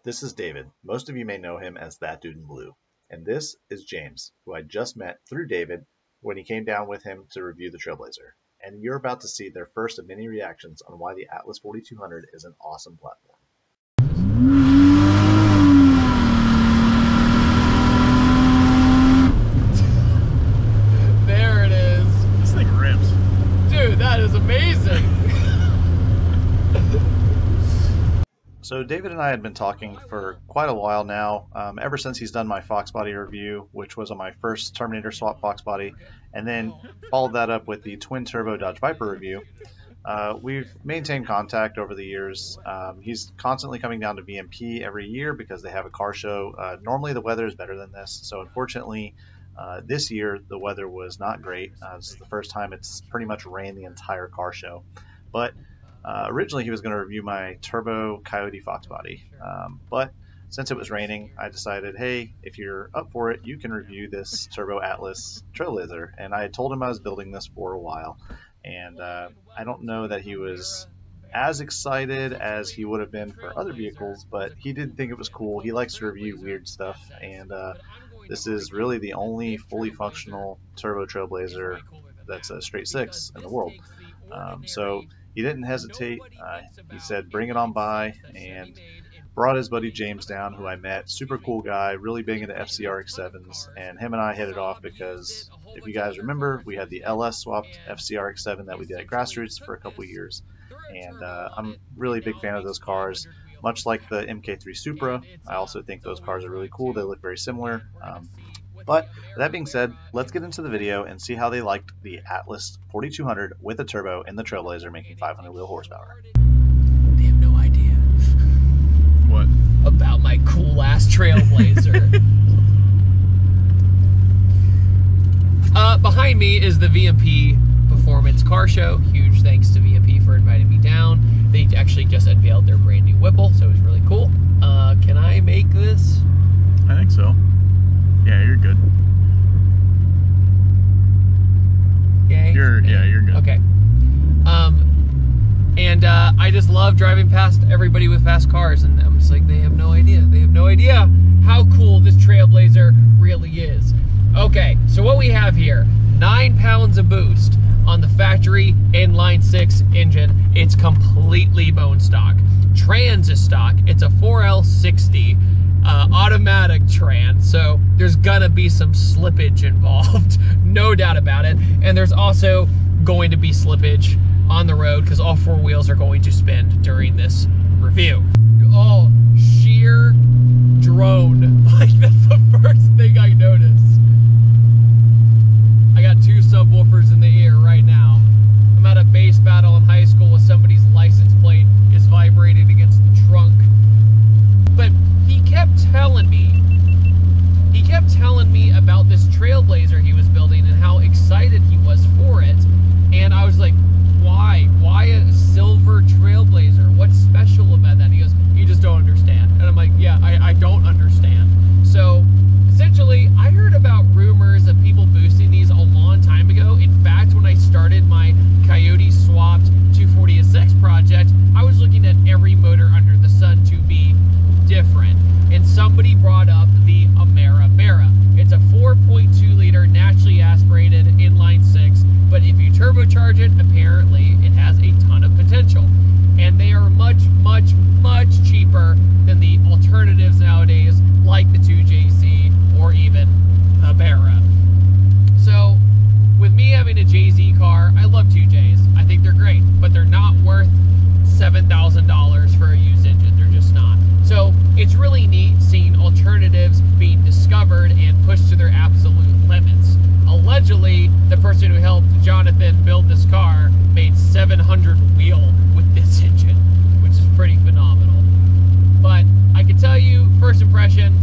This is David. Most of you may know him as That Dude in Blue. And this is James, who I just met through David when he came down with him to review the Trailblazer. And you're about to see their first of many reactions on why the Atlas 4200 is an awesome platform. There it is. This thing rips. Dude, that is amazing. So David and I had been talking for quite a while now, ever since he's done my Fox body review, which was on my first Terminator swap Fox body, and then followed that up with the twin turbo Dodge Viper review. We've maintained contact over the years. He's constantly coming down to VMP every year because they have a car show. Normally the weather is better than this, so unfortunately this year the weather was not great. This is the first time it's pretty much rained the entire car show. But originally he was going to review my Turbo Coyote Fox body, but since it was raining, I decided, hey, if you're up for it, you can review this Turbo Atlas Trailblazer. And I had told him I was building this for a while, and I don't know that he was as excited as he would have been for other vehicles, but he did think it was cool. He likes to review weird stuff, and this is really the only fully functional Turbo Trailblazer that's a straight six in the world. So he didn't hesitate. He said, bring it on by, and brought his buddy James down, who I met. Super cool guy, really big into FCRX7s, and him and I hit it off because, if you guys remember, we had the LS swapped FCRX7 that we did at Grassroots for a couple years, and I'm really a big fan of those cars. Much like the MK3 Supra, I also think those cars are really cool. They look very similar. But that being said, let's get into the video and see how they liked the Atlas 4200 with a turbo in the Trailblazer making 500 wheel horsepower. They have no idea. What? About my cool ass Trailblazer. Behind me is the VMP Performance Car Show. Huge thanks to VMP for inviting me down. They actually just unveiled their brand new Whipple, so it was really cool. Can I make this? I think so. Yeah, you're good. Yay. You're good. Okay. And I just love driving past everybody with fast cars, and I'm just like, they have no idea. They have no idea how cool this Trailblazer really is. Okay, so what we have here, 9 pounds of boost on the factory inline 6 engine. It's completely bone stock. Trans is stock. It's a 4L60. Automatic trans, so there's gonna be some slippage involved, no doubt about it. And there's also going to be slippage on the road because all 4 wheels are going to spin during this review. Oh, sheer drone. Like, that's the first thing I noticed. I got 2 subwoofers in the ear right now. I'm at a bass battle in high school with somebody's license plate is vibrating against the trunk. But he kept telling me about this Trailblazer he was building and how excited he was for it. And I was like, why? Why a silver Trailblazer? What's special about that? He goes, you just don't understand. And I'm like, yeah, I don't understand. So essentially, I heard about rumors of people boosting these a long time ago. In fact, when I started my Coyote swapped 240SX project, I was looking at every motor under the sun to be different, and somebody brought up the Amera Barra. It's a 4.2 liter naturally aspirated inline 6, but if you turbocharge it, apparently it has a ton of potential, and they are much cheaper than the alternatives nowadays, like the 2JZ or even the Barra. So with me having a JZ car, I love 2Js. I think they're great, but they're not worth $7,000 for a used engine. They're just not. So it's really neat seeing alternatives being discovered and pushed to their absolute limits. Allegedly, the person who helped Jonathan build this car made 700 wheel with this engine, which is pretty phenomenal. But I can tell you, first impression,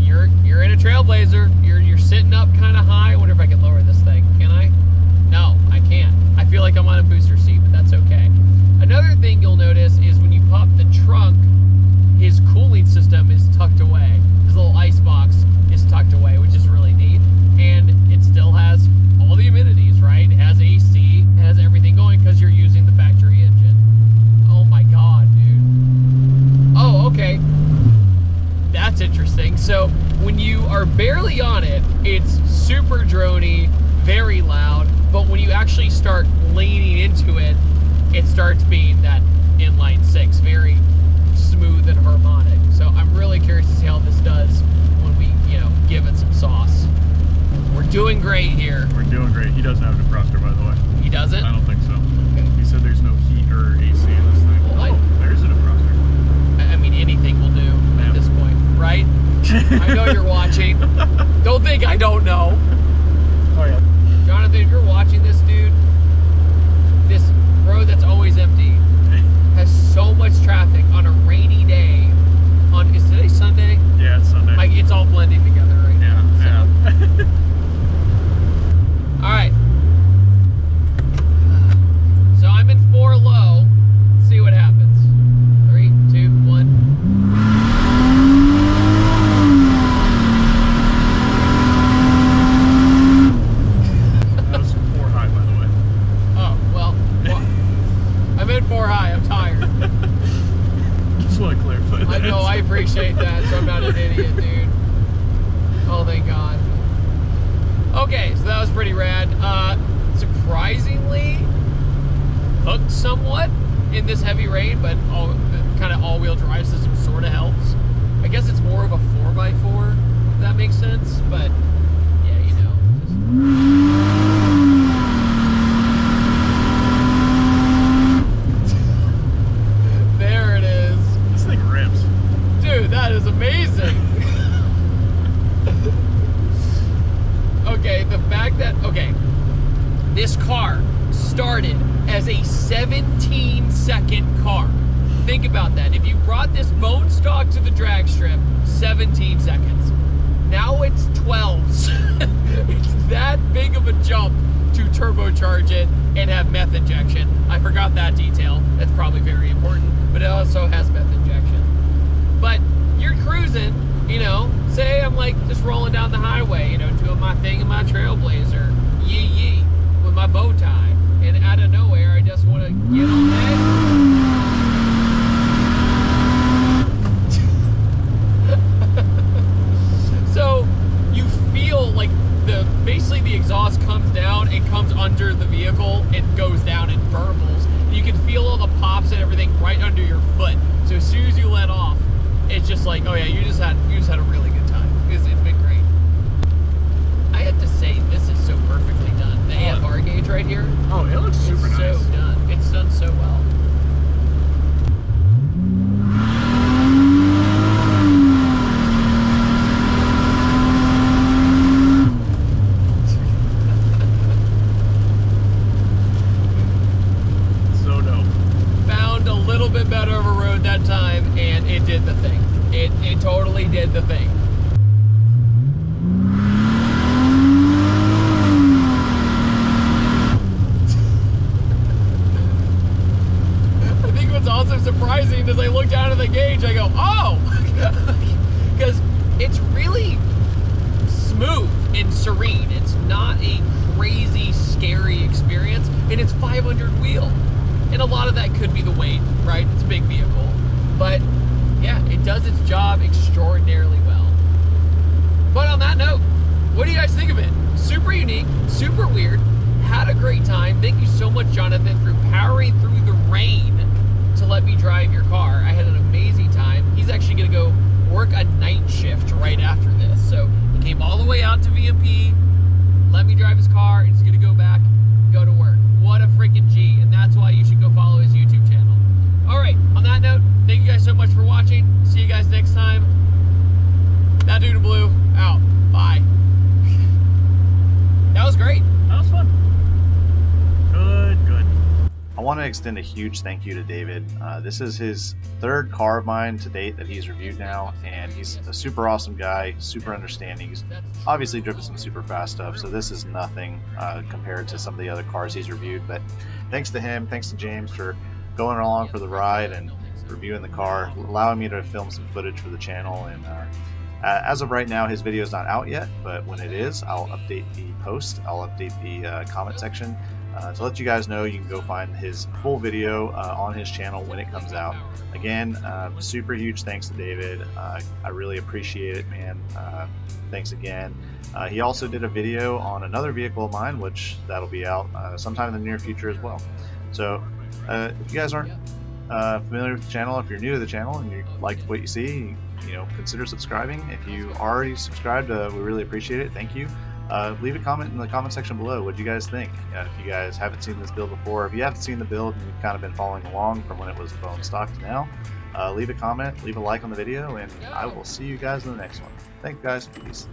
you're in a Trailblazer. You're sitting up kind of high. I wonder if I can lower this thing. Can I? No, I can't. I feel like I'm on a booster seat, but that's okay. Another thing you'll notice is when you pop the trunk, his cooling system is tucked away. His little ice box is tucked away, which is really neat. And it still has all the amenities, right? It has AC, it has everything going because you're using the factory engine. Oh my God, dude. Oh, okay. thing. So when you are barely on it, it's super droney, very loud, but when you actually start leaning into it, it starts being that inline six, very smooth and harmonic. So I'm really curious to see how this does when we, you know, give it some sauce. We're doing great here. We're doing great. He doesn't have a defroster, by the way. He doesn't? I don't think so. Okay. He said there's no heat or AC in this thing. Well, There's a defroster. I mean, anything will do at this point, right? I know you're watching. Don't think I don't know. Oh, yeah. Jonathan, if you're watching this, dude, this road that's always empty has so much traffic on a rainy day. Is today Sunday? Yeah, it's Sunday. Like, it's all blending together right now. Yeah. All right. So I'm in 4 low. Let's see what happens. 3, 2, 1. That was 4 high, by the way. Oh, well, I'm in 4 high. I'm tired. Just want to clarify that. I know, I appreciate that, so I'm not an idiot, dude. Oh, thank God. Okay, so that was pretty rad. Surprisingly hooked somewhat in this heavy rain, but kind of all-wheel drive system sort of helps. I guess it's more of a 4x4, if that makes sense, but yeah, you know. There it is. This thing rips. Dude, that is amazing. Okay, the fact that, okay, this car started as a 17-second car. Think about that. If you brought this bone stock to the drag strip, 17 seconds. Now it's 12. It's that big of a jump to turbocharge it and have meth injection. I forgot that detail. That's probably very important, but it also has meth injection. But you're cruising, you know, say I'm like just rolling down the highway, you know, doing my thing in my Trailblazer, yee yee, with my bow tie, and out of nowhere I just want to get on that. So you feel like basically the exhaust comes down, it comes under the vehicle, it goes down and burbles. And you can feel all the pops and everything right under your foot. So as soon as you let off, it's just like, oh yeah, you just had a really good time. It's been great. I have to say, this is so perfectly done. The AFR gauge right here. Oh, it looks super it's nice. so done. It's done so well. So dope. Found a little bit better of a road that time, and it did the thing. It totally did the thing. I think what's also surprising is I look down at the gauge, I go, oh! Because it's really smooth and serene. It's not a crazy, scary experience, and it's 500 wheel. And a lot of that could be the weight, right? It's a big vehicle. But yeah, it does its job extraordinarily well. But on that note, what do you guys think of it? Super unique, super weird, had a great time. Thank you so much, Jonathan, for powering through the rain to let me drive your car. I had an amazing time. He's actually gonna go work a night shift right after this. So he came all the way out to VMP, let me drive his car, and he's gonna go back, go to work. What a freaking G, and that's why you should go follow his YouTube channel. All right, on that note, thank you guys so much for watching. See you guys next time. That dude in blue, out. Bye. That was great. That was fun. Good. I want to extend a huge thank you to David. This is his 3rd car of mine to date that he's reviewed now, and he's a super awesome guy, super understanding. He's obviously driven some super fast stuff, so this is nothing compared to some of the other cars he's reviewed. But thanks to him, thanks to James for going along for the ride and reviewing the car, allowing me to film some footage for the channel. And as of right now, his video is not out yet, but when it is, I'll update the post, I'll update the comment section, to let you guys know, you can go find his full video on his channel when it comes out. Again, super huge thanks to David. I really appreciate it, man. Thanks again. He also did a video on another vehicle of mine, which that'll be out sometime in the near future as well. So if you guys aren't familiar with the channel, if you're new to the channel and you like what you see, consider subscribing. If you already subscribed, we really appreciate it. Thank you. Leave a comment in the comment section below. What do you guys think? If you guys haven't seen this build before, if you haven't seen the build and you've kind of been following along from when it was bone stock to now, leave a comment, leave a like on the video, and I will see you guys in the next one. Thanks, guys. Peace.